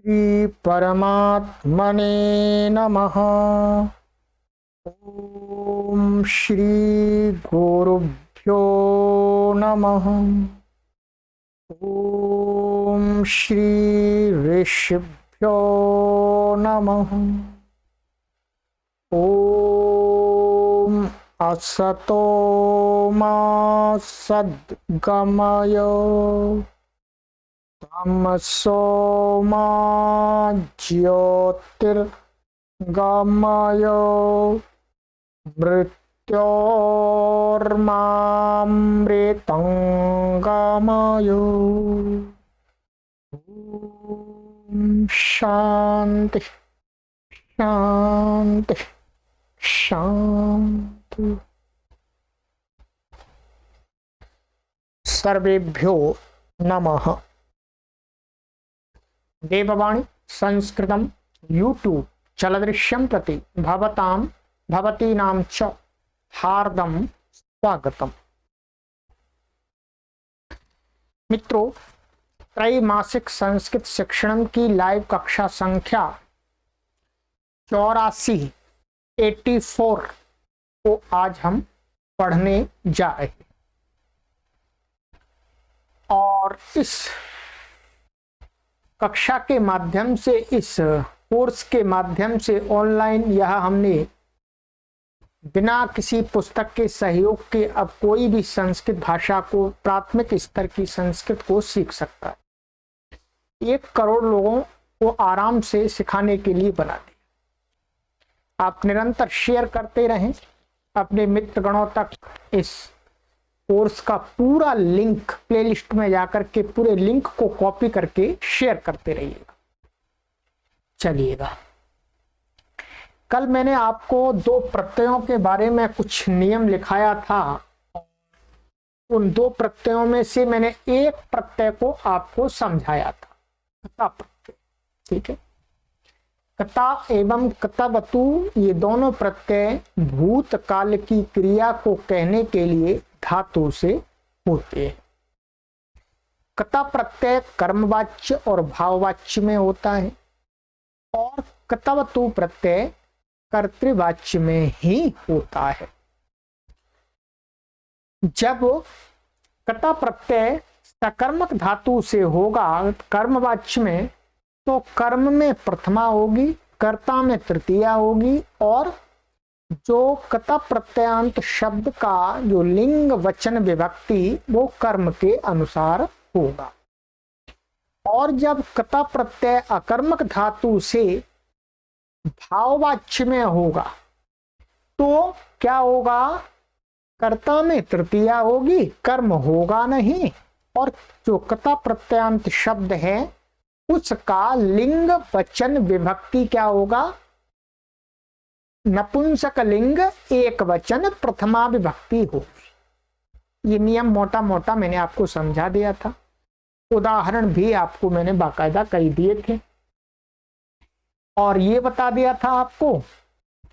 श्री परमात्मने नमः। ओम श्री गुरुभ्यो नमः। ओम श्री ऋषिभ्यो नमः। ओम असतो मा सद्गमय तमसो मा ज्योतिर्गमय मृत्योर्मामृतंगमय। ओम शांति शांति शांति। सर्वेभ्यो नमः। देववाणी संस्कृतम यूट्यूब चलदृश्यं प्रति भवतां भवतीनां च हार्दं स्वागतम। मित्रों, त्रैमासिक संस्कृत शिक्षण की लाइव कक्षा संख्या 84 को आज हम पढ़ने जा रहे हैं और इस कक्षा के माध्यम से, इस कोर्स के माध्यम से ऑनलाइन यह हमने बिना किसी पुस्तक के सहयोग के अब कोई भी संस्कृत भाषा को, प्राथमिक स्तर की संस्कृत को सीख सकता है। 1 करोड़ लोगों को आराम से सिखाने के लिए बना दिया। आप निरंतर शेयर करते रहें अपने मित्रगणों तक। इस कोर्स का पूरा लिंक प्लेलिस्ट में जाकर के पूरे लिंक को कॉपी करके शेयर करते रहिएगा। चलिएगा, कल मैंने आपको 2 प्रत्ययों के बारे में कुछ नियम लिखाया था। उन 2 प्रत्ययों में से मैंने एक प्रत्यय को आपको समझाया था, कता प्रत्यय। ठीक है, कता एवं कतवतु ये दोनों प्रत्यय भूतकाल की क्रिया को कहने के लिए धातु से होते हैं। कता प्रत्यय कर्मवाच्य और भाववाच्य में होता है और कतवतु प्रत्यय कर्तृवाच्य में ही होता है। जब कता प्रत्यय सकर्मक धातु से होगा कर्मवाच्य में, तो कर्म में प्रथमा होगी, कर्ता में तृतीया होगी और जो कता प्रत्ययांत शब्द का जो लिंग वचन विभक्ति वो कर्म के अनुसार होगा। और जब कता प्रत्यय अकर्मक धातु से भाववाच्य में होगा तो क्या होगा? कर्ता में तृतीया होगी, कर्म होगा नहीं। और जो कता प्रत्ययांत शब्द है उसका लिंग वचन विभक्ति क्या होगा? नपुंसक लिंग एक वचन प्रथमा विभक्ति होगी। ये नियम मोटा मोटा मैंने आपको समझा दिया था। उदाहरण भी आपको मैंने बाकायदा कई दिए थे और ये बता दिया था आपको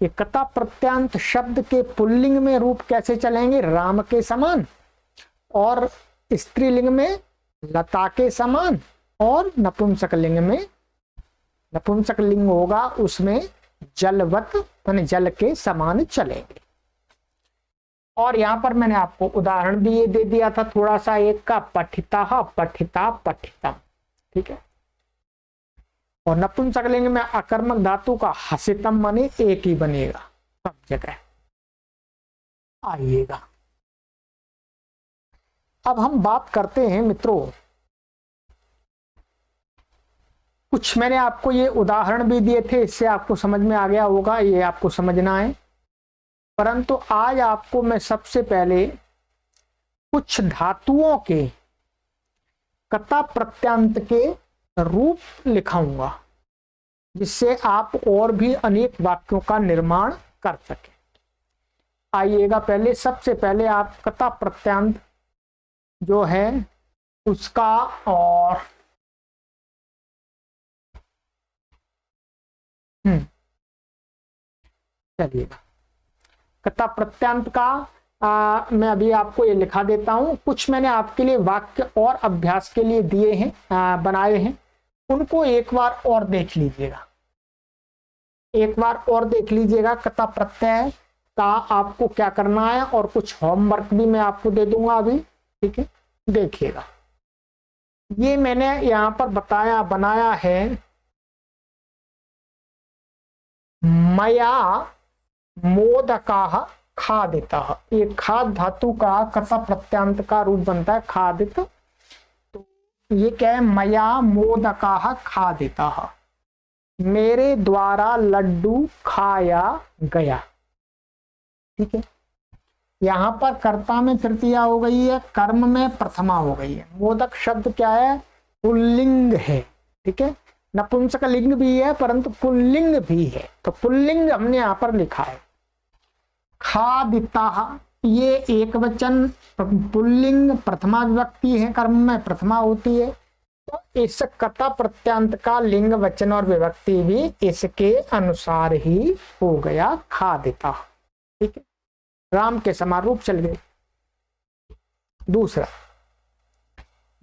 कि कता प्रत्यांत शब्द के पुल्लिंग में रूप कैसे चलेंगे, राम के समान, और स्त्रीलिंग में लता के समान, और नपुंसक लिंग में, नपुंसक लिंग होगा उसमें जलवत यानी जल के समान चलेंगे। और यहां पर मैंने आपको उदाहरण भी ये दे दिया था थोड़ा सा, एक का पठिता पठिता पठितम। ठीक है, और नपुंसक लिंग में अकर्मक धातु का हसितम माने एक ही बनेगा सब जगह। आइएगा, अब हम बात करते हैं मित्रों, कुछ मैंने आपको ये उदाहरण भी दिए थे, इससे आपको समझ में आ गया होगा, ये आपको समझना है। परंतु आज आपको मैं सबसे पहले कुछ धातुओं के कता प्रत्यांत के रूप लिखाऊंगा जिससे आप और भी अनेक वाक्यों का निर्माण कर सके। आइएगा, पहले सबसे पहले आप कता प्रत्यांत जो है उसका, और चलिएगा कता प्रत्यांत का मैं अभी आपको ये लिखा देता हूं। कुछ मैंने आपके लिए वाक्य और अभ्यास के लिए दिए हैं, बनाए हैं, उनको एक बार और देख लीजिएगा, एक बार और देख लीजिएगा। कता प्रत्यय का आपको क्या करना है, और कुछ होमवर्क भी मैं आपको दे दूंगा अभी, ठीक है। देखिएगा, ये मैंने यहां पर बनाया है, मया मोदकाः खादितः। ये खाद धातु का कथा प्रत्यांत का रूप बनता है खादित। तो ये क्या है, मया मोदकाः खादितः, मेरे द्वारा लड्डू खाया गया, ठीक है। यहां पर कर्ता में तृतीया हो गई है, कर्म में प्रथमा हो गई है। मोदक शब्द क्या है, पुल्लिंग है, ठीक है। नपुंसक लिंग भी है परंतु पुल्लिंग भी है, तो पुल्लिंग हमने यहां पर लिखा है। खादिता, ये एक वचन पुल्लिंग प्रथमा विभक्ति है, कर्म में प्रथमा होती है। तो इस कथा प्रत्यांत का लिंग वचन और विभक्ति भी इसके अनुसार ही हो गया, खादिता, ठीक है। राम के समान रूप चल गए। दूसरा,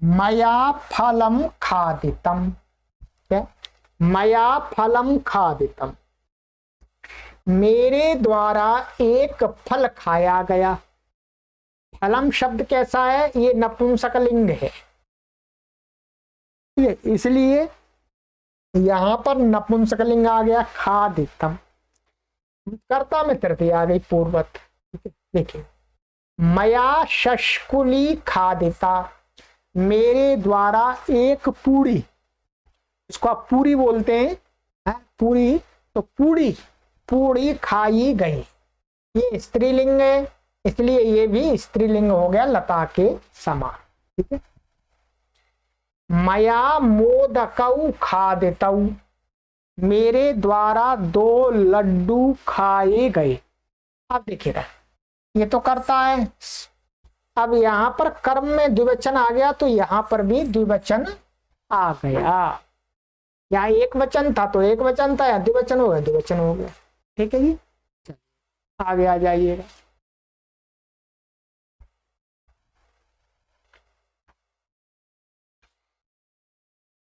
मया फलम खादितम, क्या, मया फलम खादितम, मेरे द्वारा एक फल खाया गया। फलम शब्द कैसा है, ये नपुंसक लिंग है, इसलिए यहां पर नपुंसक लिंग आ गया, खादितम। कर्ता में तृतीय आ गई, पूर्वत। देखिए, मया शशकुली खादिता, मेरे द्वारा एक पूरी, इसको आप पूरी बोलते हैं, पूरी, तो पूरी पूरी खाई गई। ये स्त्रीलिंग है, इसलिए ये भी स्त्रीलिंग हो गया, लता के समान, ठीक है। मया मोदकौ खादितौ, मेरे द्वारा 2 लड्डू खाए गए। अब देखिएगा, ये तो करता है। अब यहां पर कर्म में द्विवचन आ गया, तो यहां पर भी द्विवचन आ गया। यहाँ एक वचन था तो एक वचन था, यहाँ द्विवचन हो गया, द्विवचन हो गया, ठीक है जी। आगे आ जाइएगा।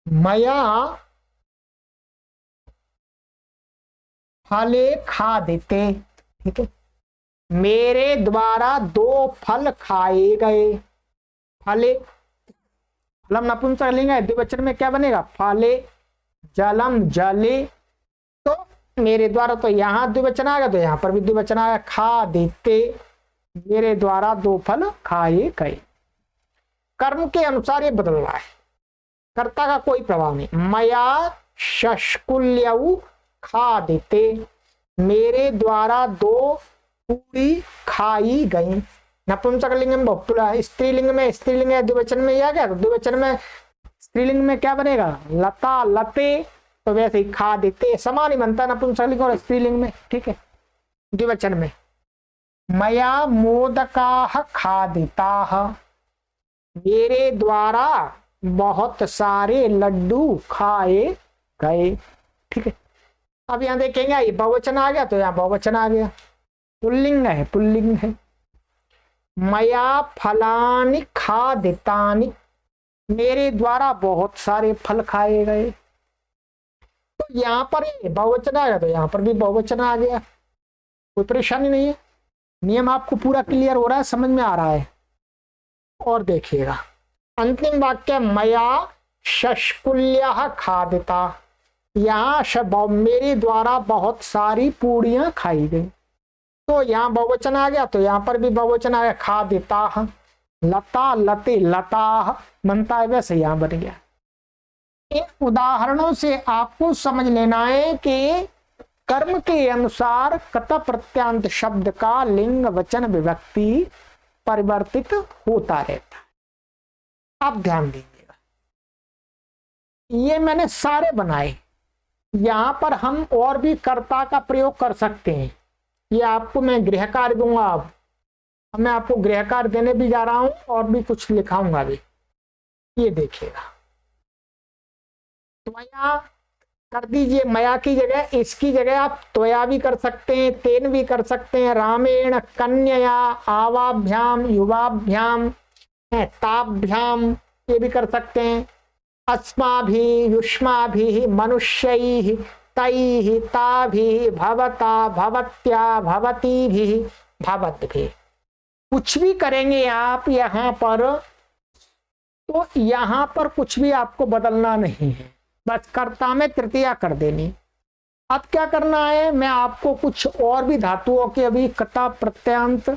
मया फले खादिते, ठीक है, मेरे द्वारा 2 फल खाए गए। फले, फलम नपुंसक लिंग है, द्विवचन में क्या बनेगा, फले, जलम जले। तो मेरे द्वारा, तो यहां द्विवचन आ गया, तो यहां पर भी द्विवचन आया, खादिते, मेरे द्वारा 2 फल खाए गए। कर्म के अनुसार ये बदल रहा है, कर्ता का कोई प्रभाव नहीं। मया शशकुल्यौ खादिते, मेरे द्वारा 2 पूरी खाई गई। नपुंसक लिंग में बहुपुरुष, स्त्रीलिंग में स्त्रीलिंग है, द्विवचन में आ गया, तो द्विवचन में स्त्रीलिंग में क्या बनेगा, लता लते। तो वैसे ही खादिते समान ही बनता है नपुंसक लिंग और स्त्रीलिंग में, ठीक है। द्विवचन में मया मोदकाः खादिताः, मेरे द्वारा बहुत सारे लड्डू खाए गए, ठीक है। अब यहां देखेंगे, ये बहुवचन आ गया, तो यहाँ बहुवचन आ गया, पुल्लिंग है, पुल्लिंग है। मया फलानि खादितानि, मेरे द्वारा बहुत सारे फल खाए गए। तो यहां पर बहुवचन आ गया, तो यहां पर भी बहुवचन आ गया, कोई परेशानी नहीं है। नियम आपको पूरा क्लियर हो रहा है, समझ में आ रहा है। और देखिएगा अंतिम वाक्य, मया शशकुल्यः खादिता, यहाँ मेरे द्वारा बहुत सारी पूड़ियां खाई गई। तो यहाँ बहुवचन आ गया, तो यहाँ पर भी बहुवचन आ गया, खादिताः, लता लते लताः बनता है, वैसे यहाँ बन गया। इन उदाहरणों से आपको समझ लेना है कि कर्म के अनुसार कत प्रत्यांत शब्द का लिंग वचन विभक्ति परिवर्तित होता रहता है। आप ध्यान दीजिएगा, ये मैंने सारे बनाए। यहां पर हम और भी कर्ता का प्रयोग कर सकते हैं। ये आपको मैं गृह कार्य दूंगा, अब मैं आपको गृह कार्य देने भी जा रहा हूं और भी कुछ लिखाऊंगा भी। ये देखिएगा, त्वया कर दीजिए, मया की जगह, इसकी जगह आप त्वया भी कर सकते हैं, तेन भी कर सकते हैं, रामेण, कन्यया, आवाभ्याम, युवाभ्याम, ताभ्याम, ये भी कर सकते हैं। अस्माभिः युष्माभिः मनुष्यैः तैः ताभिः भवता भवत्या भवतीभिः भवद्भिः। कुछ भी करेंगे आप यहाँ पर, तो यहाँ पर कुछ भी आपको बदलना नहीं है, बस कर्ता में तृतीया कर देनी। अब क्या करना है, मैं आपको कुछ और भी धातुओं के अभी कता प्रत्यांत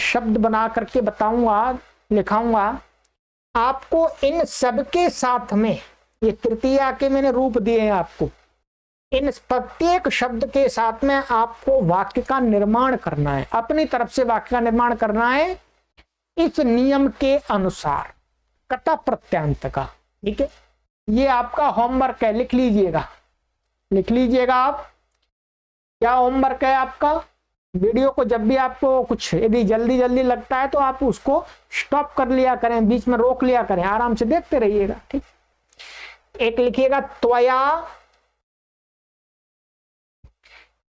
शब्द बना करके बताऊंगा, लिखाऊंगा आपको। इन सब के साथ में ये तृतीया के मैंने रूप दिए हैं आपको, इन प्रत्येक शब्द के साथ में आपको वाक्य का निर्माण करना है, अपनी तरफ से वाक्य का निर्माण करना है इस नियम के अनुसार कता प्रत्यांत का। ठीक है, ये आपका होमवर्क है, लिख लीजिएगा, लिख लीजिएगा आप। क्या होमवर्क है आपका, वीडियो को जब भी आपको कुछ यदि जल्दी जल्दी लगता है तो आप उसको स्टॉप कर लिया करें, बीच में रोक लिया करें, आराम से देखते रहिएगा। ठीक, एक लिखिएगा त्वया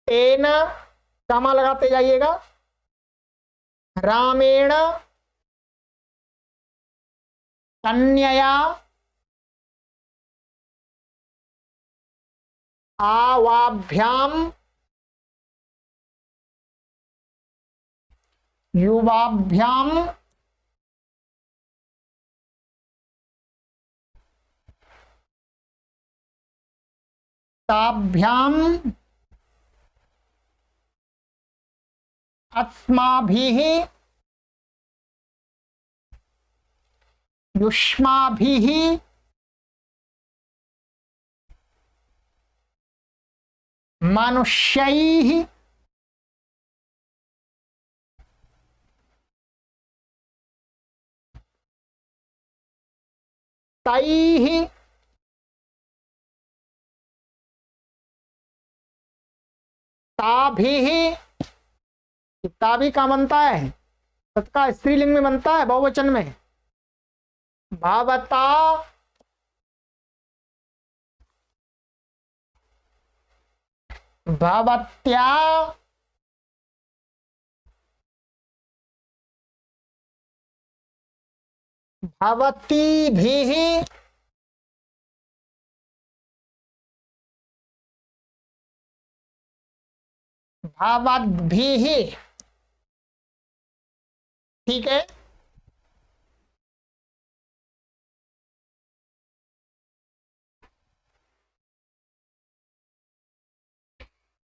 तेन, कामा लगाते जाइएगा, रामेण कन्यया आवाभ्याम युवाभ्याम ताभ्याम अस्माभिः युष्माभिः मनुष्यैः तैः ताभिः। ताभी का बनता है, तत्का स्त्रीलिंग में बनता है, बहुवचन में भावता भवत्या भवतीभिः भवद्भिः। ठीक है,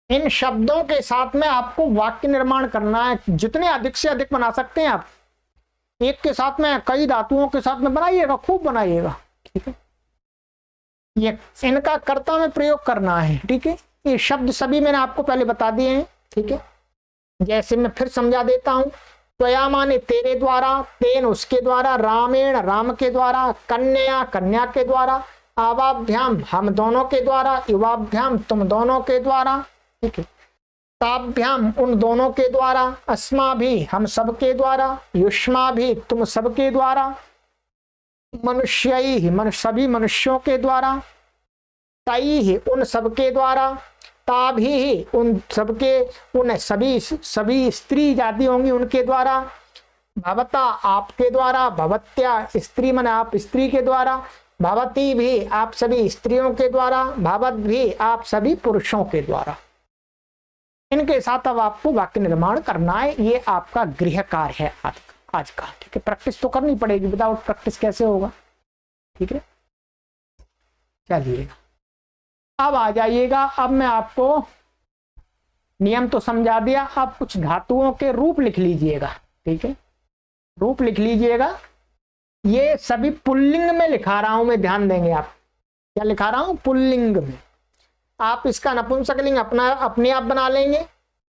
इन शब्दों के साथ में आपको वाक्य निर्माण करना है, जितने अधिक से अधिक बना सकते हैं आप। एक के साथ में कई धातुओं के साथ में बनाइएगा, खूब बनाइएगा। ठीक है, ये इनका कर्ता में प्रयोग करना है। ठीक है, ये शब्द सभी मैंने आपको पहले बता दिए हैं। ठीक है, जैसे मैं फिर समझा देता हूं। त्वया माने तेरे द्वारा, तेन उसके द्वारा, रामेण राम के द्वारा, कन्या कन्या के द्वारा, आवाभ्याम हम दोनों के द्वारा, युवाभ्याम तुम दोनों के द्वारा। ठीक है, ताभ्याम उन दोनों के द्वारा, अस्मा भी हम सब के द्वारा, युष्मा भी तुम सब के द्वारा, मनुष्य सभी मनुष्यों के द्वारा, तई उन सब के द्वारा, ताभी उन सबके उन सभी स्त्री जाति होंगी उनके द्वारा, भवता आपके द्वारा, भवत्या स्त्री मन आप स्त्री के द्वारा, भवती भी आप सभी स्त्रियों के द्वारा, भवत भी आप सभी पुरुषों के द्वारा। इनके साथ अब आपको वाक्य निर्माण करना है। ये आपका गृह कार्य है आज का। ठीक है, प्रैक्टिस तो करनी पड़ेगी, विदाउट प्रैक्टिस कैसे होगा। ठीक है, चलिएगा अब आ जाइएगा। अब मैं आपको नियम तो समझा दिया, अब कुछ धातुओं के रूप लिख लीजिएगा। ठीक है, रूप लिख लीजिएगा। ये सभी पुल्लिंग में लिखा रहा हूं मैं, ध्यान देंगे आप। क्या लिखा रहा हूं, पुल्लिंग में। आप इसका नपुंसकलिंग अपने आप बना लेंगे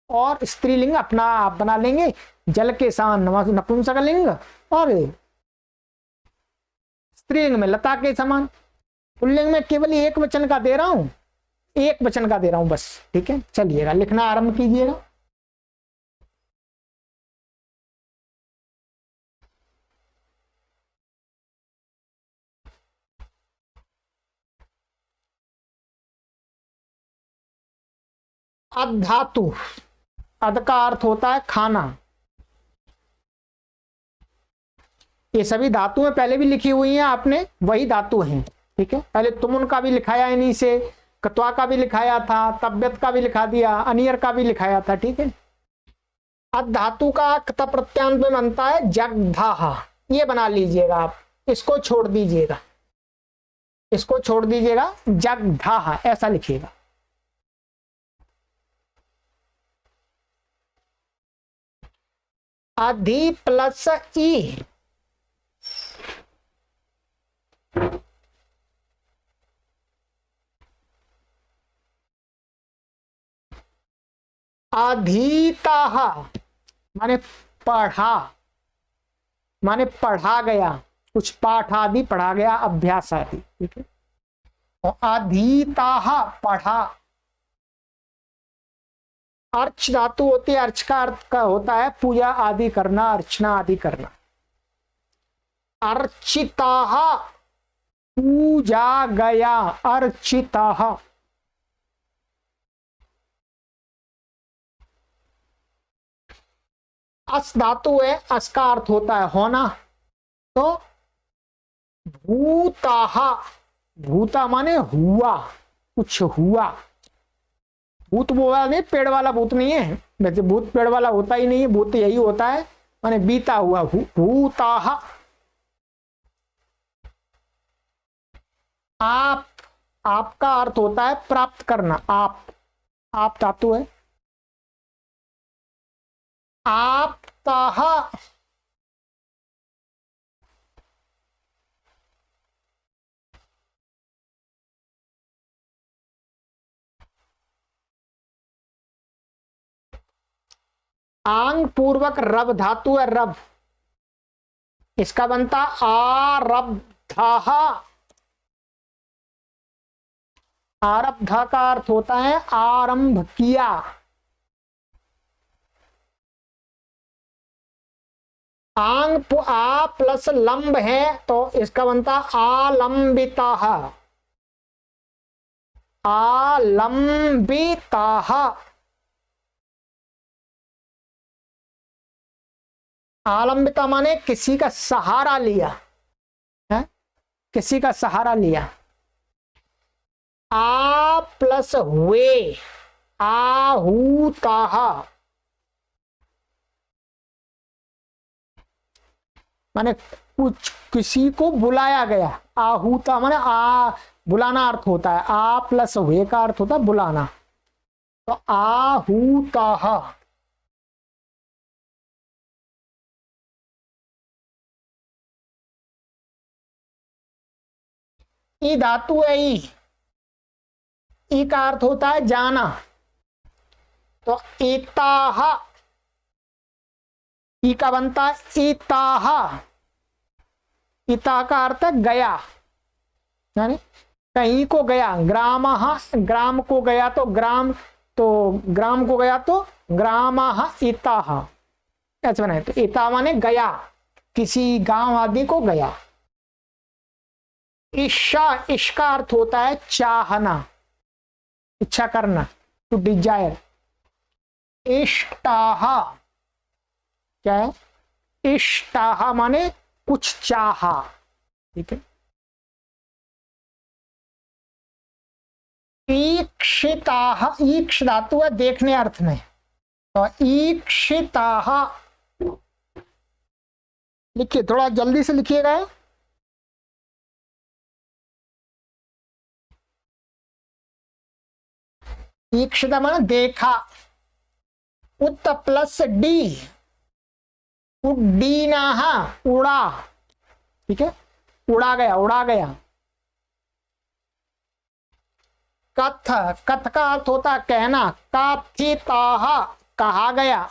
और स्त्रीलिंग अपना आप बना लेंगे। जल के साथ नपुंसकलिंग और स्त्रीलिंग में लता के समान। पुल्लिंग में केवल एक वचन का दे रहा हूं, एक वचन का दे रहा हूं बस। ठीक है, चलिएगा लिखना आरंभ कीजिएगा। अधातु, अध का अर्थ होता है खाना। ये सभी धातुएं पहले भी लिखी हुई हैं आपने, वही धातु हैं। ठीक है, पहले तुमुन का भी लिखाया इन्हीं से, कत्वा का भी लिखाया था, तब्यत का भी लिखा दिया, अनियर का भी लिखाया था। ठीक है, अब धातु का कत प्रत्यांत में बनता है जगधा, ये बना लीजिएगा आप, इसको छोड़ दीजिएगा, इसको छोड़ दीजिएगा, जगधा ऐसा लिखिएगा। अधि प्लस ई, अधीताः माने पढ़ा, माने पढ़ा गया, कुछ पाठ आदि पढ़ा गया, अभ्यास आदि। ठीक है, और अधीताः पढ़ा। अर्च धातु होती है, अर्च का अर्थ का होता है पूजा आदि करना, अर्चना आदि करना। अर्चिताः पूजा गया, अर्चिताः। अस धातु है, अस का अर्थ होता है होना, तो भूताः, भूता माने हुआ, कुछ हुआ। भूत वो वाला नहीं, पेड़ वाला भूत नहीं है, वैसे भूत पेड़ वाला होता ही नहीं है, भूत यही होता है माने बीता हुआ। भूताः। आप, आपका अर्थ होता है प्राप्त करना, आप धातु है। आप्ताः, आंग पूर्वक रब धातु है, रब, इसका बनता आरब्धाः। आरब्धा का अर्थ होता है आरंभ किया। आंग आ प्लस लंब है तो इसका बनता आलंबिताः, आलंबिताः। आलंबिता माने किसी का सहारा लिया है, किसी का सहारा लिया। आ प्लस हुए, आहूताः माने कुछ किसी को बुलाया गया। आहूता माने आ बुलाना अर्थ होता है, आ प्लस हुए का अर्थ होता है बुलाना, तो आहूताः। ई धातु है, ई का अर्थ होता है जाना, तो इताह, ई का बनता है इताह। इता का अर्थ है गया, यानी कहीं को गया। ग्राम, ग्राम को गया तो ग्राम, तो ग्राम को गया तो ग्राम इताह ऐसे बनाए, तो इता माने गया, किसी गांव आदि को गया। ईशा, इसका अर्थ होता है चाहना, इच्छा करना, टू डिजायर। इष्टाह क्या है, इष्टाह माने कुछ चाहा। ठीक है, ईक्षिताह, ईक्ष धातु है देखने अर्थ में, तो ईक्षिताह लिखिए, थोड़ा जल्दी से लिखिएगा। ईक्षिता माने देखा। उत प्लस डी, उड्डीनाह उड़ा। ठीक है, उड़ा गया, उड़ा गया। कथ, कथ का अर्थ होता है कहना, कथिताह कहा गया।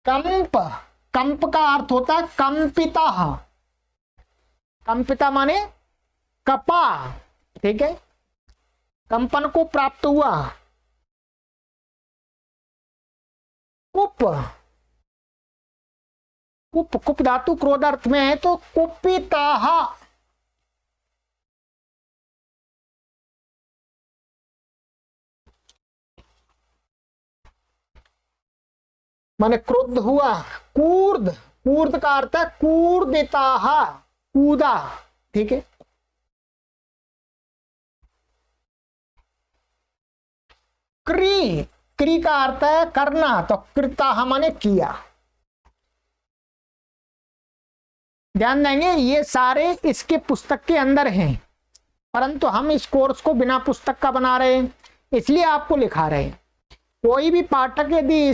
कंप, कंप का अर्थ होता है कंपिता, कंपिता माने कपा। ठीक है, कंपन को प्राप्त हुआ। कुप, कुप, कुप धातु क्रोध अर्थ में है, तो कुपिताह। माने क्रुद्ध हुआ। कूर्द, कूर्द का अर्थ है कूर्दिताः, कूदा, ठीक है। क्री, क्री का अर्थ है करना, तो कृताः माने किया। ध्यान देंगे ये सारे इसके पुस्तक के अंदर हैं, परंतु हम इस कोर्स को बिना पुस्तक का बना रहे हैं, इसलिए आपको लिखा रहे हैं। कोई भी पाठक यदि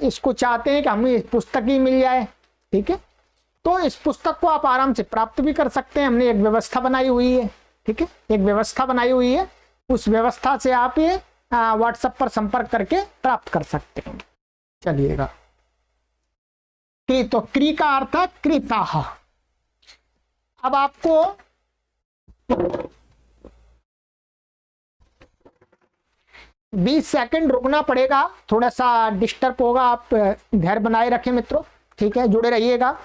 इसको चाहते हैं कि हमें इस पुस्तक ही मिल जाए, ठीक है, तो इस पुस्तक को आप आराम से प्राप्त भी कर सकते हैं। हमने एक व्यवस्था बनाई हुई है, ठीक है, एक व्यवस्था बनाई हुई है, उस व्यवस्था से आप ये व्हाट्सएप पर संपर्क करके प्राप्त कर सकते हैं। चलिएगा, तो क्री का अर्थ है कृताः। अब आपको 20 सेकंड रुकना पड़ेगा, थोड़ा सा डिस्टर्ब होगा, आप धैर्य बनाए रखें मित्रों, ठीक है, जुड़े रहिएगा।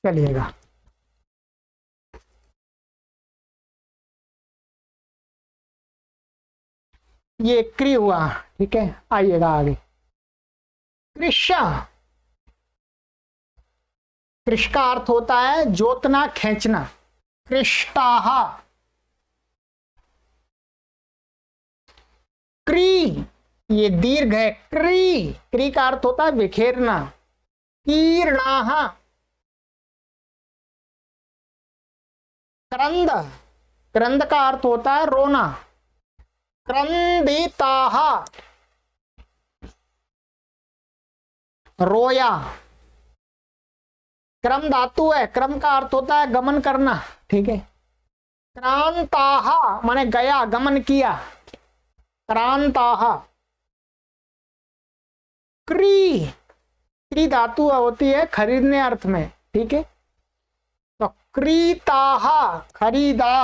चलिएगा, ये क्री हुआ, ठीक है, आइएगा आगे। कृष्ण, कृष्ण का अर्थ होता है जोतना, खींचना। कृष्टाः। क्री, ये दीर्घ है, क्री, क्री का अर्थ होता है बिखेरना। कीर्णाः। क्रंद, क्रंद का अर्थ होता है रोना। क्रंदिताः, रोया। क्रम धातु है, क्रम का अर्थ होता है गमन करना, ठीक है। क्रांताः माने गया, गमन किया। क्रांताः। क्री, क्री धातु होती है खरीदने अर्थ में, ठीक है, तो क्रीताः खरीदा।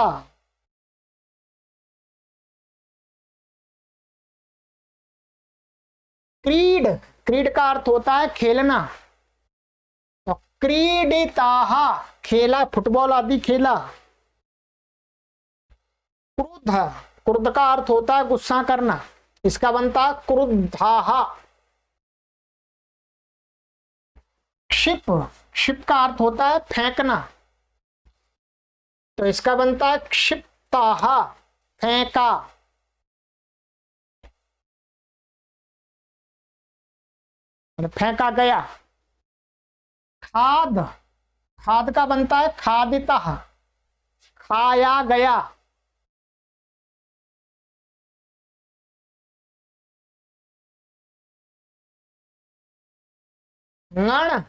क्रीड, क्रीड का अर्थ होता है खेलना, तो क्रीडिताः खेला, फुटबॉल आदि खेला। क्रुद्ध, क्रुद्ध का अर्थ होता है गुस्सा करना, इसका बनता क्रुद्धाः। क्षिप, क्षिप का अर्थ होता है फेंकना, तो इसका बनता है क्षिप्ताः फेंका। फेंका गया। खाद, खाद का बनता है खादितः खाया गया। गण,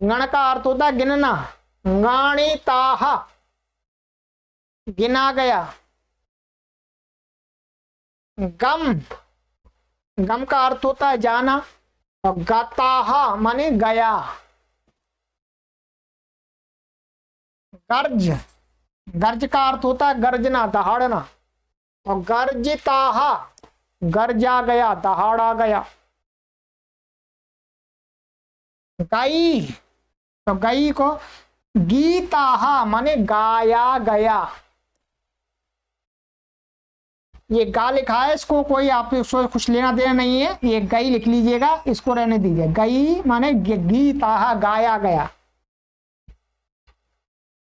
गण का अर्थ होता है गिनना। गणिताः गिना गया। गम, गम का अर्थ होता है जाना, और गताः माने गया। गर्ज, गर्ज का अर्थ होता है गर्जना, दहाड़ना, और गर्जिताः गर्जा गया, दहाड़ा गया। गाई, तो गाई को गीताः माने गाया गया। ये गा लिखा है, इसको कोई आप इसको कुछ लेना देना नहीं है, ये गई लिख लीजिएगा, इसको रहने दीजिए। गई माने गीताः गाया गया।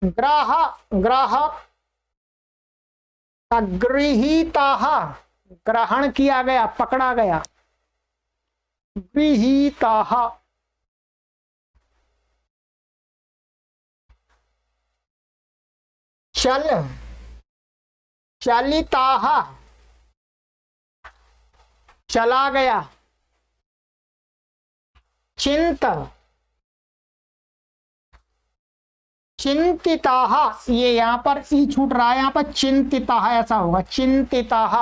ग्राह, ग्राह का गृहीताः ग्रहण किया गया, पकड़ा गया। गृहीताः। चल, चलिताः चला गया। चिंत, चिंतिताः, ये यहां पर ई छूट रहा है, यहां पर चिंतिताः ऐसा होगा, चिंतिताः।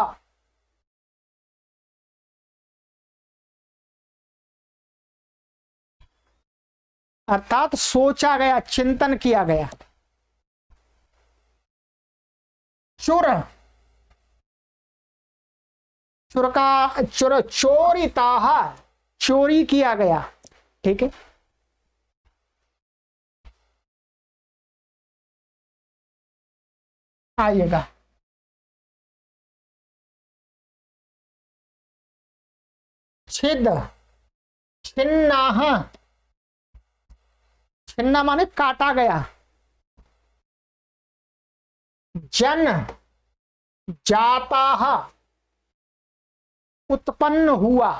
अर्थात सोचा गया, चिंतन किया गया। चुर, चुर का चुर, चोरिताः, चोरी किया गया। ठीक है, आइएगा। छिद, छिन्नाः, छिन्ना माने काटा गया। जन, जाताः, उत्पन्न हुआ।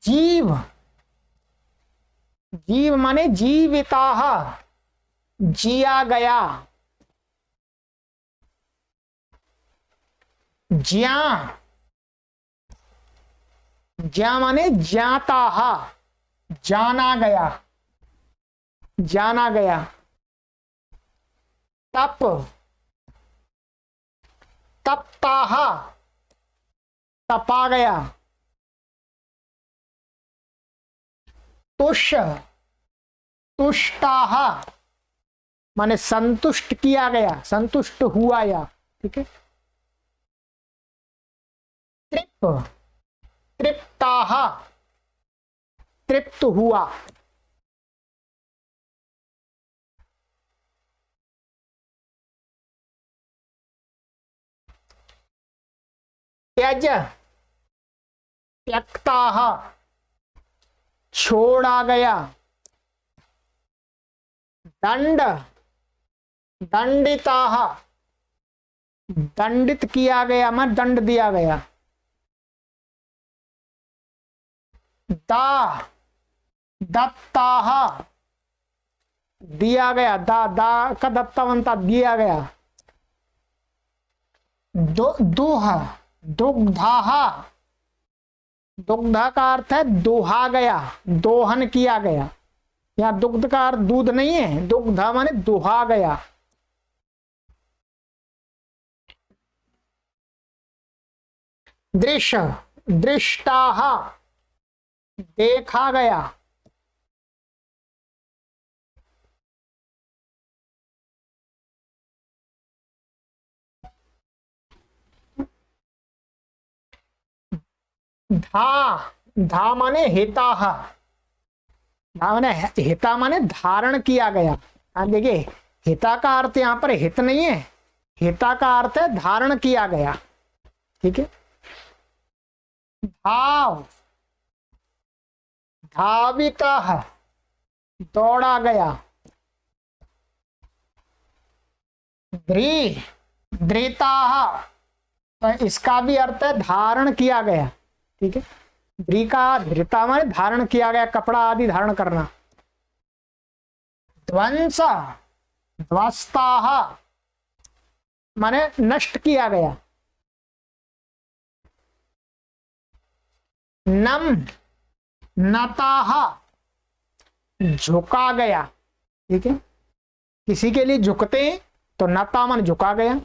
जीव, जीव माने जीविताः, जिया गया। ज्या, ज्या माने ज्ञाताः, जाना गया, जाना गया। तप, तपताः, तपा गया। तुष, तुष्टाः माने संतुष्ट किया गया, संतुष्ट हुआ या। ठीक है। तृप, तृप्ताः, तृप्त हुआ। त्यज, त्यक्ताः, छोड़ा गया। दंड, दंडिताः, दंडित किया गया, मैं दंड दिया गया। दा, दत्ताः, दिया गया। दा, दा का दत्ता बनता, दिया गया। दुह, दुग्धाः, दुग्धा का अर्थ है दोहा गया, दोहन किया गया। यहाँ दुग्ध का अर्थ दूध नहीं है, दुग्धा माने दोहा गया। दृश्य, दृष्टाः, देखा गया। धा, धा माने हिताः, धा माने हिता माने धारण किया गया। हाँ देखिए, हिता का अर्थ यहाँ पर हित नहीं है, हिता का अर्थ है धारण किया गया। ठीक है। धाव, धाविताः, दौड़ा गया। ध्री, धृताः, तो इसका भी अर्थ है धारण किया गया। ठीक है। ध्री का धृता माने धारण किया गया, कपड़ा आदि धारण करना। ध्वंस, ध्वस्ताः माने नष्ट किया गया। नम, नताः, झुका गया। ठीक है, किसी के लिए झुकते हैं तो नता मन झुका गया।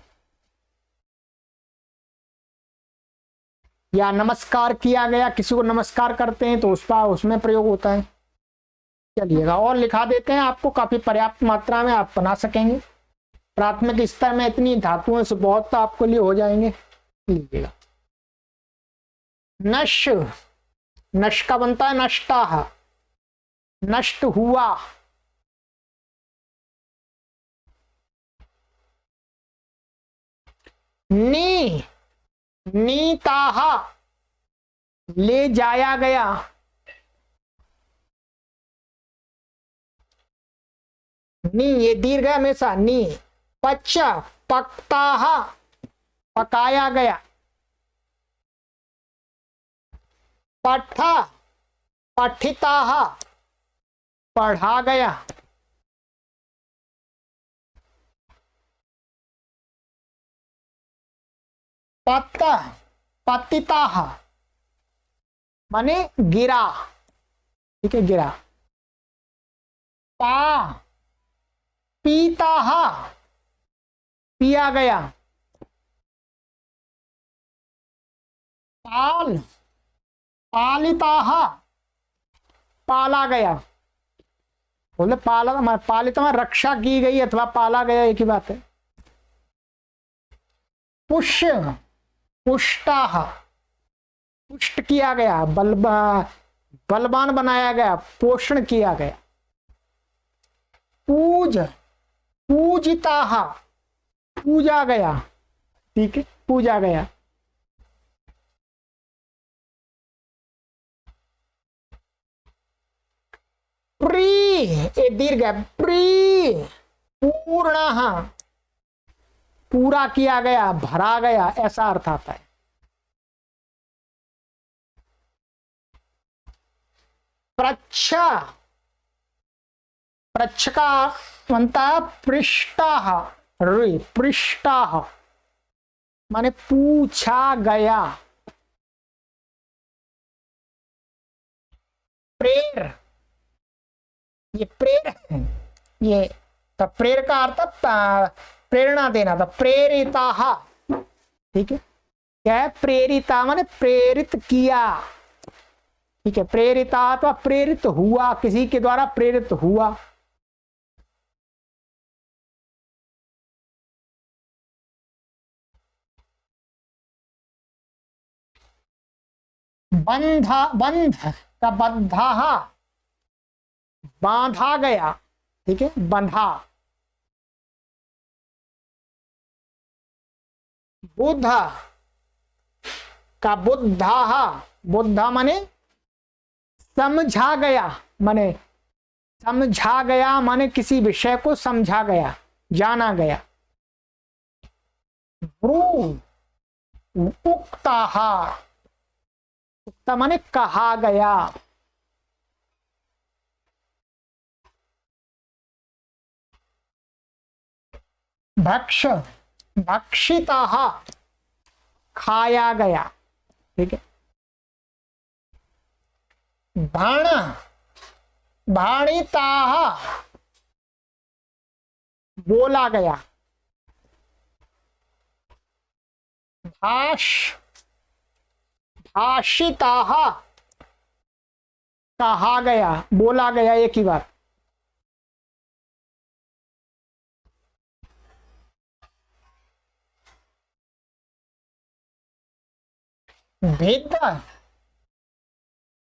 या नमस्कार किया गया, किसी को नमस्कार करते हैं तो उसका उसमें प्रयोग होता है। चलिएगा और लिखा देते हैं, आपको काफी पर्याप्त मात्रा में आप बना सकेंगे। प्राथमिक स्तर में इतनी धातुओं से बहुत आपके लिए हो जाएंगे। लीजिएगा। नश, नश का बनता है नष्टाः, नष्ट हुआ। नी, नीताः, ले जाया गया। नी ये दीर्घ है हमेशा, नी। पच, पकताः, पकाया गया। पठ, पठिताः, पढ़ा गया। पत, पतिताः, माने गिरा, ठीक है, गिरा। पा, पीता, पिया गया। पाल, पालिता, पाला गया। बोले पाला, पालित में रक्षा की गई अथवा पाला गया एक ही बात है। पुष्य, पुष्टा, पुष्ट किया गया, बलवान बनाया गया, पोषण किया गया। पूज, पूजिता, पूजा गया, ठीक है, पूजा गया। प्री, ए दीर्घ है, प्री, पूर्ण, पूरा किया गया, भरा गया, ऐसा अर्थ आता है। प्रच्छ, प्रच्छ का बनता है पृष्ठा, पृष्ठा माने पूछा गया। प्रेर, ये प्रेर है, ये तो प्रेर का अर्थ प्रेरणा देना था, प्रेरिता, ठीक है। क्या है? प्रेरिता माने प्रेरित किया, ठीक है। प्रेरिता अथवा प्रेरित हुआ, किसी के द्वारा प्रेरित हुआ। बंधा, बंध का बंधा, बांधा गया, ठीक है, बंधा। बुद्ध का बुद्धा, बुद्धा माने समझा गया, माने समझा गया माने किसी विषय को समझा गया, जाना गया। ब्रू, उक्ता, उक्ता माने कहा गया। भक्ष, भक्षिता, खाया गया, ठीक है। भाण, भाणिता, बोला गया। भाष, भाषिता, कहा गया, बोला गया, एक ही बात। भेद,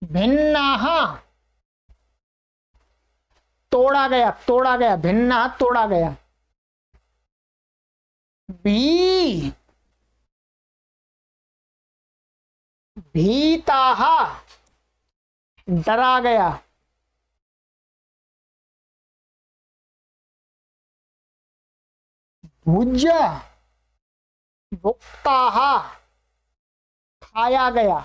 भिन्ना, तोड़ा गया, तोड़ा गया, भिन्ना तोड़ा गया। भी, भीता, डरा गया। भुज, भुक्ता, खाया गया।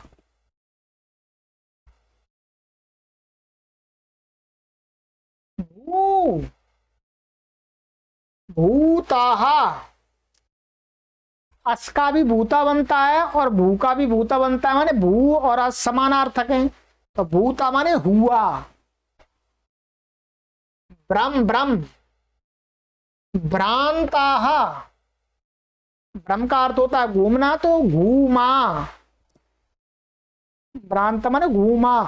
भू, भूता, अस का भी भूता बनता है और भू का भी भूता बनता है, माने भू और अस समानार्थक हैं। तो भूता माने हुआ। ब्रह्म, ब्रह्म, भ्रांता, ब्रह्म का अर्थ होता है घूमना, तो घूमा, भ्रांत माने घूमा।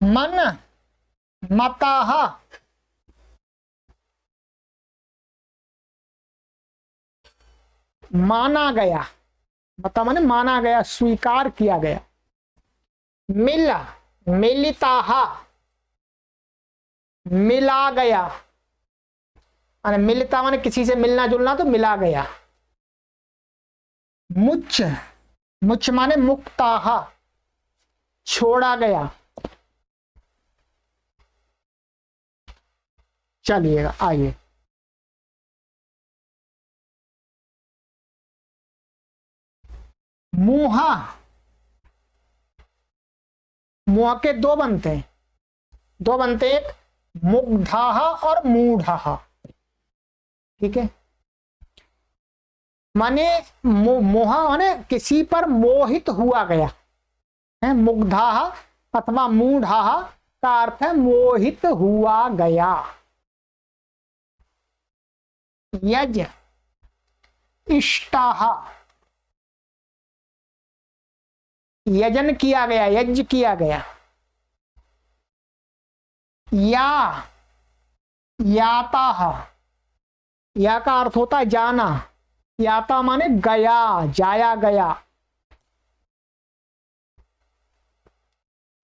मन, मता, माना गया, मता माने माना गया, स्वीकार किया गया। मिल, मिलिता, मिला गया, माने मिलता माने किसी से मिलना जुलना, तो मिला गया। मुच, मुच माने मुक्ता, छोड़ा गया। चलिएगा आइए। मुहा, मुहा के दो बनते हैं, दो बनते हैं, एक मुग्धा और मूढ़ा, ठीक है। माने मोह माने किसी पर मोहित हुआ गया है। मुग्धा अथवा मूढ़ा का अर्थ है मोहित हुआ गया। यज इष्टाह, यजन किया गया, यज्ञ किया गया। या याता, या का अर्थ होता है जाना, याता माने गया, जाया गया।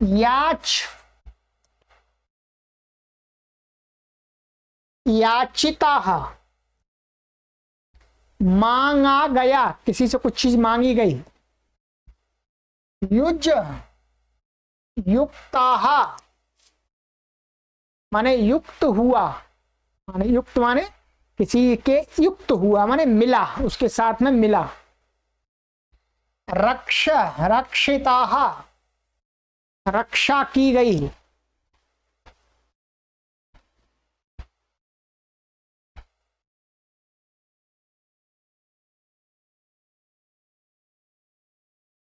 याच याचिता, मांगा गया, किसी से कुछ चीज मांगी गई। युज युक्ताह माने युक्त हुआ, माने युक्त माने किसी के युक्त हुआ माने मिला, उसके साथ में मिला। रक्ष रक्षिताह, रक्षा की गई।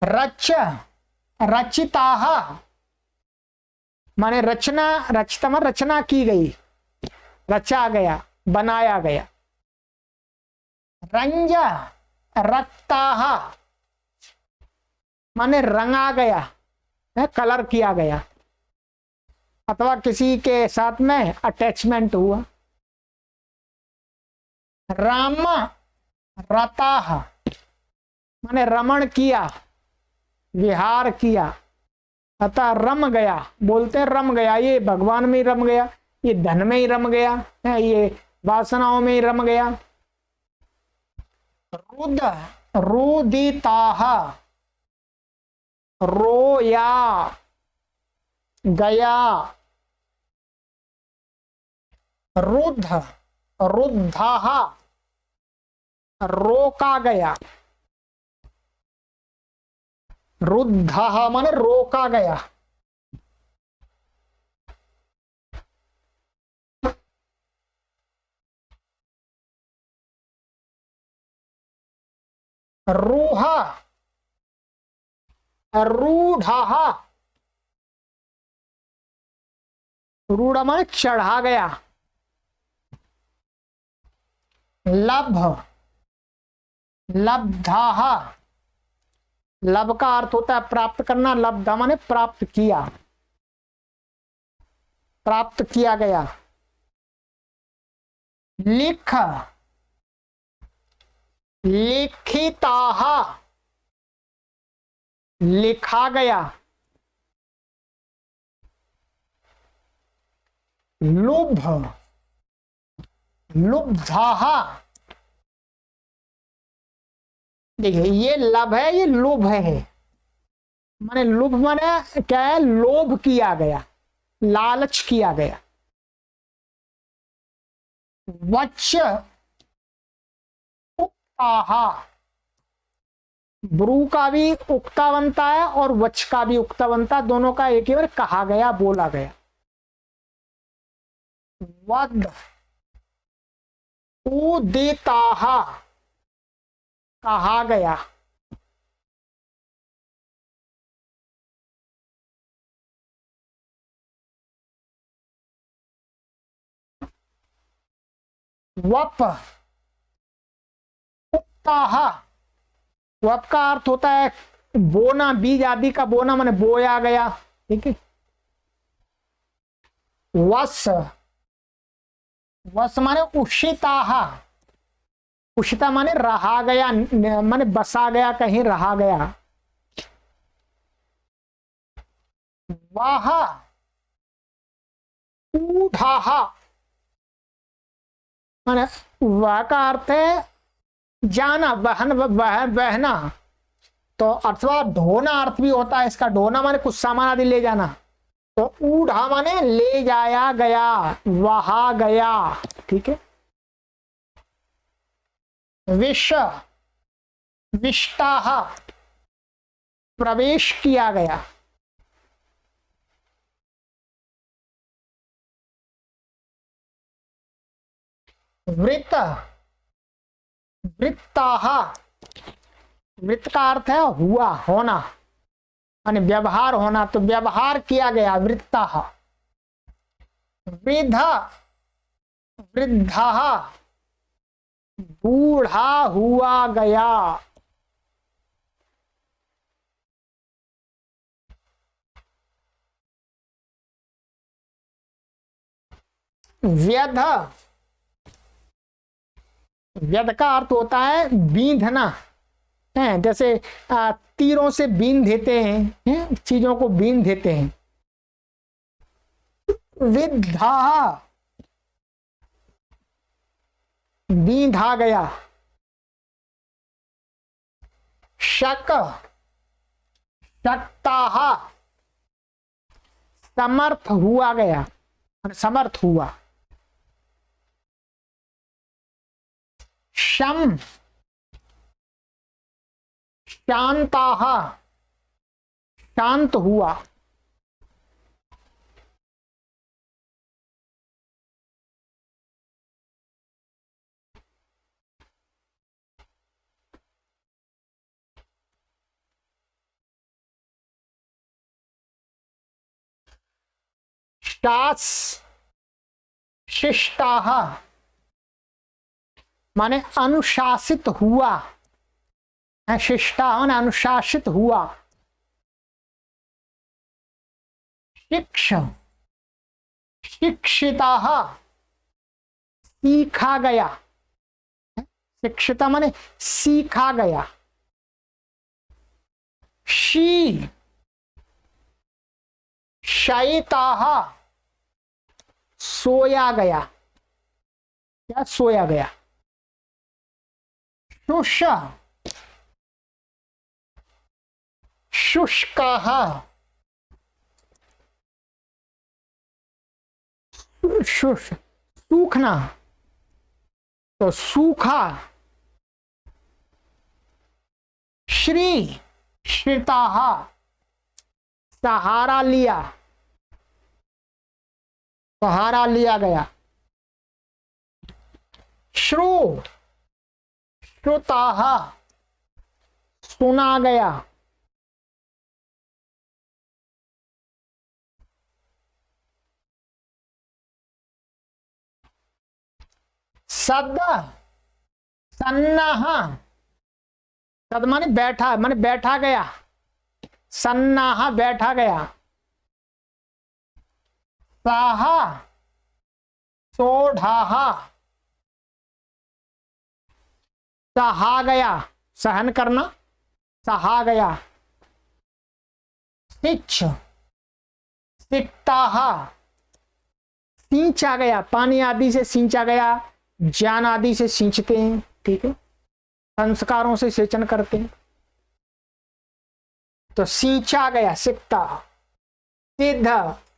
रच रचिताह माने रचना, रचता माने रचना की गई, रचा गया, बनाया गया। रंज रक्ताह माने रंगा गया है, कलर किया गया, अथवा किसी के साथ में अटैचमेंट हुआ। राम रताह माने रमण किया, विहार किया, अतः रम गया, बोलते हैं रम गया, ये भगवान में ही रम गया, ये धन में ही रम गया है, ये वासनाओं में ही रम गया। रुद रुदिताह रोया गया। रुद्ध रुद्धाह रोका गया, रुद्धा माने रोका गया। रूहा रूढ़ा, रूढ़ा माने चढ़ा गया। लभ लब्धाह, लब का अर्थ होता है प्राप्त करना, लब्धा माने प्राप्त किया, प्राप्त किया गया। लिख लिखिताह, लिखा गया। लुभ लुब्धाह, देखिए ये लभ है, ये लुभ है, माने लुभ माने क्या है, लोभ किया गया, लालच किया गया। वच उक्ताहा, ब्रू का भी उक्ता बनता है और वच का भी उक्ता बनता है, दोनों का एक ही बार कहा गया, बोला गया। वद उदिताहा, कहा गया। वप उक्ताहा, वप का अर्थ होता है बोना, बीज आदि का बोना माने बोया गया, ठीक है। वस वस माने उषिताहा, उषिता माने रहा गया, माने बसा गया, कहीं रहा गया। वाह ऊढ़ाहा माने वह का अर्थ है जाना, वहन, बहना, तो अथवा ढोना अर्थ भी होता है इसका, ढोना माने कुछ सामान आदि ले जाना, तो ऊढ़ा माने ले जाया गया, वहा गया, ठीक है। विष विष्टाह, प्रवेश किया गया। वृत्त वृत्ताः, वृत्त का अर्थ है हुआ, होना, माने व्यवहार होना, तो व्यवहार किया गया, वृत्ताः। वृद्ध, वृद्धाः, बूढ़ा हुआ गया। व्यध, व्यध का अर्थ होता है बींधना है, जैसे तीरों से बीन देते हैं, चीजों को बीन देते हैं। विद्धा, बींधा गया। शक, शक्ताः, समर्थ हुआ गया, समर्थ हुआ। शम, शांताः, शांत हुआ। शास, शिष्टाः, माने अनुशासित हुआ, शिष्टा माने अनुशासित हुआ। शिक्ष, शिक्षिताः, सीखा गया, शिक्षिता माने सीखा गया। शी, शयिताः, सोया गया, क्या सोया गया। शुष, शुष्काः, शुष सूखना, तो सूखा। श्री, श्रिताः, सहारा लिया, सहारा लिया गया। श्रु, श्रुताः, सुना गया। सद, सन्नाह, सद माने बैठा, माने बैठा गया, सन्नाह बैठा गया। साहा, सोढ़ाहा, सहा गया, सहन करना, सहा गया। सिच, सिक्ताहा, सींचा गया, पानी आदि से सींचा गया, ज्ञान आदि से सींचते हैं, ठीक है, संस्कारों से सेचन करते हैं, तो सींचा गया, सिक्ता। सिद्ध,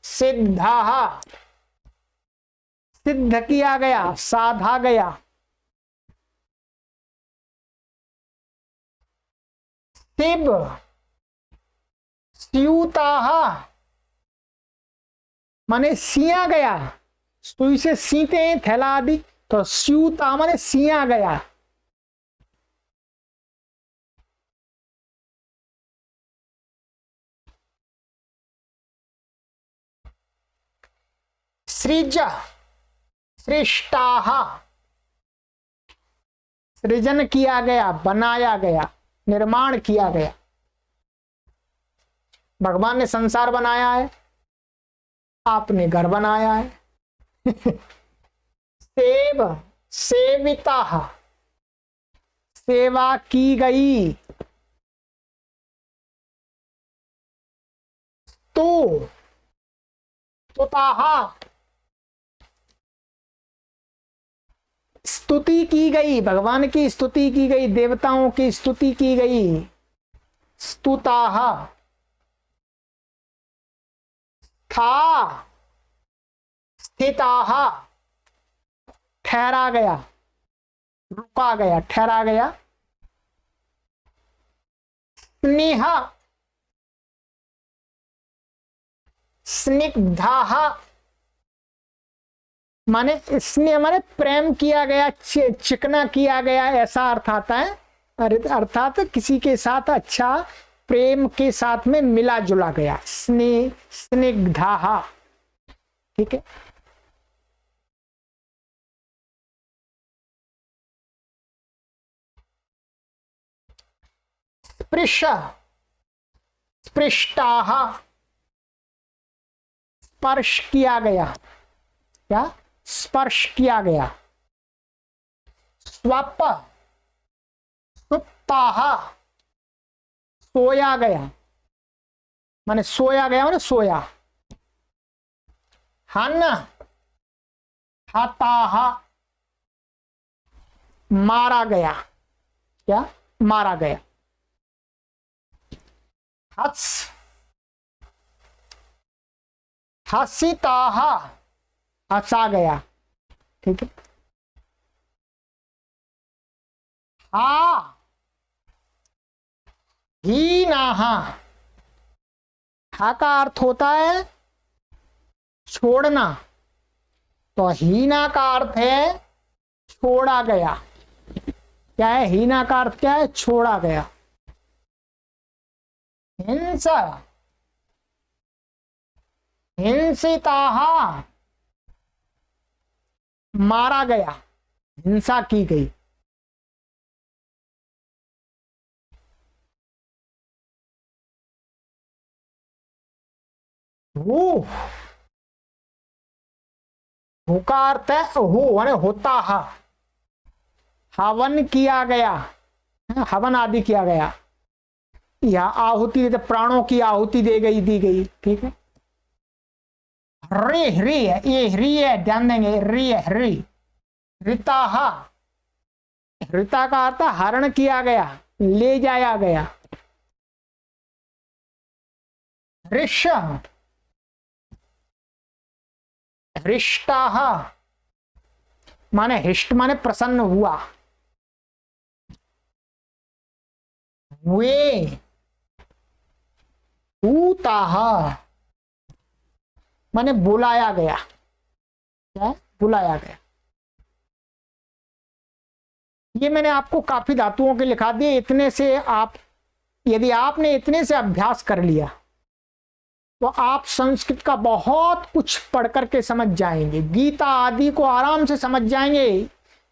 सिद्धाहा, सिद्ध किया गया, साधा गया। सिब, स्यूताहा, माने सिया गया, सुई से सीते हैं थैला आदि, तो स्यूता माने सिया गया। सृज, सृष्टाः, सृजन किया गया, बनाया गया, निर्माण किया गया। भगवान ने संसार बनाया है, आपने घर बनाया है। सेव, सेविताः, सेवा की गई। तो स्तुताः, स्तुति की गई, भगवान की स्तुति की गई, देवताओं की स्तुति की गई। स्तुताः। था, स्थिताः, ठहरा गया, रुका गया, ठहरा गया। स्नेह, स्निग्धाः, माने स्नेह माने प्रेम किया गया, चिकना किया गया, ऐसा अर्थ आता है। अर्थात किसी के साथ अच्छा प्रेम के साथ में मिला जुला गया, स्नेह, स्निग्धा। ठीक है। स्पृश, स्पृष्टाः, स्पर्श किया गया, क्या स्पर्श किया गया। स्वप, सुप्ताः, सोया गया, माने सोया गया माने सोया। हन, हताः, मारा गया, क्या मारा गया। हस, हसिताः, हंसा गया। ठीक है। हा, हीनाः, हा का अर्थ होता है छोड़ना, तो हीना का अर्थ है छोड़ा गया। क्या है हीना का अर्थ, क्या है छोड़ा गया। हिंसा, हिंसिताः, मारा गया, हिंसा की गई। वो का अर्थ है हो माने होता है, हवन किया गया, हवन आदि किया गया, या आहुति देते, प्राणों की आहुति दी गई। ठीक है। रे रे ये री है, ध्यान देंगे, री है री। ऋताहा, ऋता का अर्थ हरण किया गया, ले जाया गया। ऋष, हृष्टाः, माने हृष्ट माने प्रसन्न हुआ। वे, पूताः, माने बुलाया गया, क्या बुलाया गया। ये मैंने आपको काफी धातुओं के लिखा दिए। इतने से आप, यदि आपने इतने से अभ्यास कर लिया तो आप संस्कृत का बहुत कुछ पढ़ करके समझ जाएंगे। गीता आदि को आराम से समझ जाएंगे।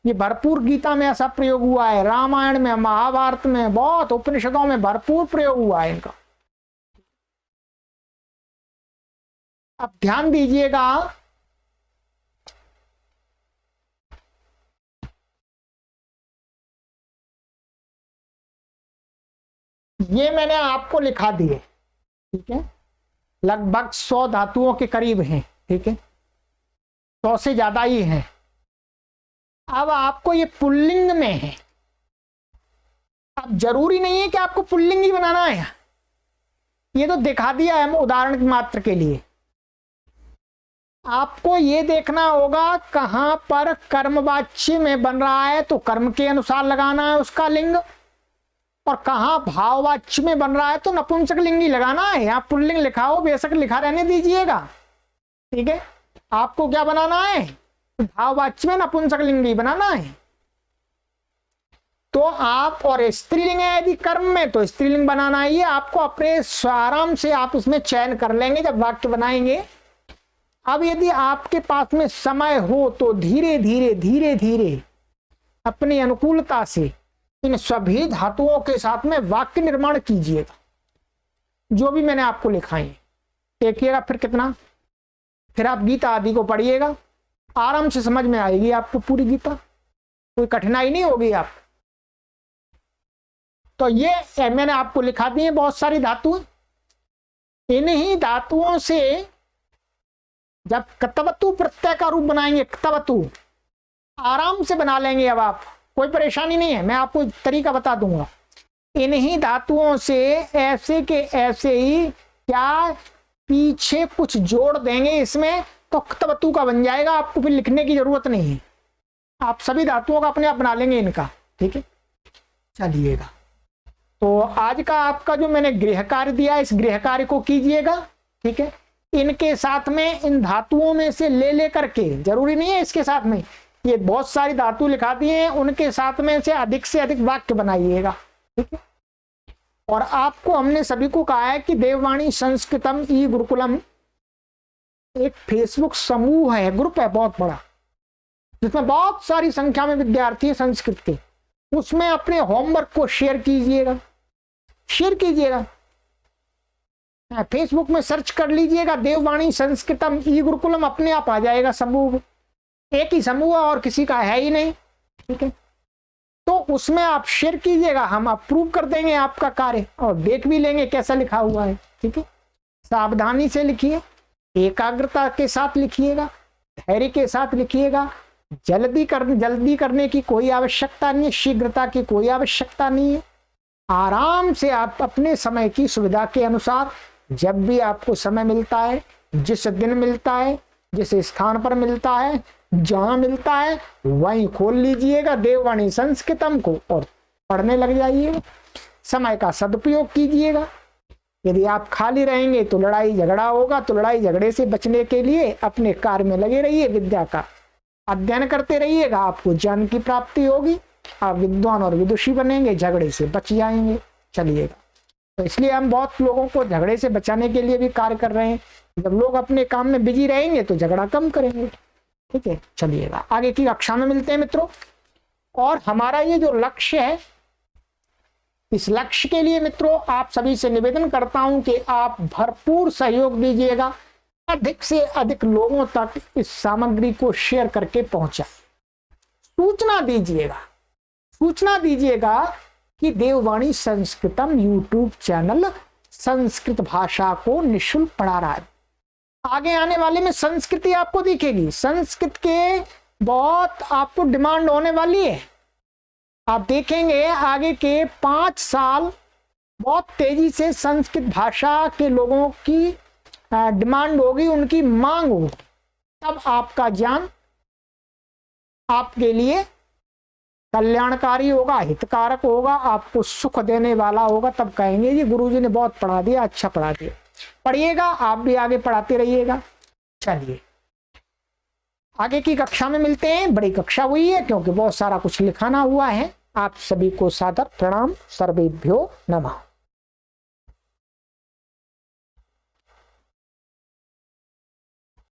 ये भरपूर गीता में ऐसा प्रयोग हुआ है, रामायण में, महाभारत में, बहुत उपनिषदों में भरपूर प्रयोग हुआ है इनका। अब ध्यान दीजिएगा, ये मैंने आपको लिखा दिए। ठीक है। लगभग 100 धातुओं के करीब हैं। ठीक है। 100 से ज्यादा ही हैं। अब आपको ये पुल्लिंग में है। अब जरूरी नहीं है कि आपको पुल्लिंग ही बनाना है, ये तो दिखा दिया है उदाहरण मात्र के लिए। आपको ये देखना होगा कहां पर कर्मवाच्य में बन रहा है तो कर्म के अनुसार लगाना है उसका लिंग, और कहां भाववाच्य में बन रहा है तो नपुंसक लिंग ही लगाना है। यहाँ पुल्लिंग लिखा हो बेशक लिखा रहने दीजिएगा। ठीक है। आपको क्या बनाना है, भाववाच्य में नपुंसक लिंग ही बनाना है। तो आप, और स्त्रीलिंग है यदि कर्म में तो स्त्रीलिंग बनाना है। ये आपको अपने आराम से आप उसमें चयन कर लेंगे जब वाक्य बनाएंगे। अब यदि आपके पास में समय हो तो धीरे धीरे धीरे धीरे अपनी अनुकूलता से इन सभी धातुओं के साथ में वाक्य निर्माण कीजिएगा, जो भी मैंने आपको लिखाए। देखिएगा फिर कितना, फिर आप गीता आदि को पढ़िएगा, आराम से समझ में आएगी आपको पूरी गीता, कोई कठिनाई नहीं होगी आप। तो ये मैंने आपको लिखा दी है बहुत सारी धातु। इन्हीं धातुओं से जब कतवतु प्रत्यय का रूप बनाएंगे, कतवतु आराम से बना लेंगे। अब आप, कोई परेशानी नहीं है, मैं आपको तरीका बता दूंगा। इन्हीं धातुओं से ऐसे के ऐसे ही क्या पीछे कुछ जोड़ देंगे इसमें तो कतवतु का बन जाएगा। आपको फिर लिखने की जरूरत नहीं है, आप सभी धातुओं का अपने आप बना लेंगे इनका। ठीक है। चलिएगा, तो आज का आपका जो मैंने गृह कार्य दिया, इस गृह कार्य को कीजिएगा। ठीक है। इनके साथ में इन धातुओं में से ले लेकर के, जरूरी नहीं है इसके साथ में, ये बहुत सारी धातु लिखा दिए हैं, उनके साथ में से अधिक वाक्य बनाइएगा, ठीक है। और आपको हमने सभी को कहा है कि देववाणी संस्कृतम ई गुरुकुलम एक फेसबुक समूह है, ग्रुप है बहुत बड़ा, जिसमें बहुत सारी संख्या में विद्यार्थी है संस्कृत के। उसमें अपने होमवर्क को शेयर कीजिएगा, फेसबुक में सर्च कर लीजिएगा देववाणी संस्कृतम ई गुरुकुलम, अपने आप आ जाएगा समूह। एक ही समूह और किसी का है ही नहीं, ठीक है। तो उसमें आप शेयर कीजिएगा, हम अप्रूव कर देंगे आपका कार्य और देख भी लेंगे कैसा लिखा हुआ है, ठीक है। सावधानी से लिखिए, एकाग्रता के साथ लिखिएगा, धैर्य के साथ लिखिएगा। जल्दी करने की कोई आवश्यकता नहीं है, शीघ्रता की कोई आवश्यकता नहीं है। आराम से आप अपने समय की सुविधा के अनुसार जब भी आपको समय मिलता है, जिस दिन मिलता है, जिस स्थान पर मिलता है, जहां मिलता है, वहीं खोल लीजिएगा देववाणी संस्कृतम को और पढ़ने लग जाइएगा। समय का सदुपयोग कीजिएगा। यदि आप खाली रहेंगे तो लड़ाई झगड़ा होगा, तो लड़ाई झगड़े से बचने के लिए अपने कार्य में लगे रहिए, विद्या का अध्ययन करते रहिएगा, आपको ज्ञान की प्राप्ति होगी, आप विद्वान और विदुषी बनेंगे, झगड़े से बच जाएंगे। चलिएगा, तो इसलिए हम बहुत लोगों को झगड़े से बचाने के लिए भी कार्य कर रहे हैं। जब लोग अपने काम में बिजी रहेंगे तो झगड़ा कम करेंगे, ठीक है। चलिएगा, आगे की कक्षा में मिलते हैं मित्रों। और हमारा ये जो लक्ष्य है, इस लक्ष्य के लिए मित्रों आप सभी से निवेदन करता हूं कि आप भरपूर सहयोग दीजिएगा, अधिक से अधिक लोगों तक इस सामग्री को शेयर करके पहुंचाए। सूचना दीजिएगा कि देववाणी संस्कृतम यूट्यूब चैनल संस्कृत भाषा को निःशुल्क पढ़ा रहा है। आगे आने वाले में संस्कृति आपको दिखेगी, संस्कृत के बहुत आपको डिमांड होने वाली है। आप देखेंगे आगे के 5 साल बहुत तेजी से संस्कृत भाषा के लोगों की डिमांड होगी, उनकी मांग होगी। तब आपका ज्ञान आपके लिए कल्याणकारी होगा, हितकारक होगा, आपको सुख देने वाला होगा। तब कहेंगे जी गुरुजी ने बहुत पढ़ा दिया, अच्छा पढ़ा दिया। पढ़िएगा, आप भी आगे पढ़ाते रहिएगा। चलिए, आगे की कक्षा में मिलते हैं। बड़ी कक्षा हुई है क्योंकि बहुत सारा कुछ लिखाना हुआ है। आप सभी को सादर प्रणाम। सर्वेभ्यो नमः।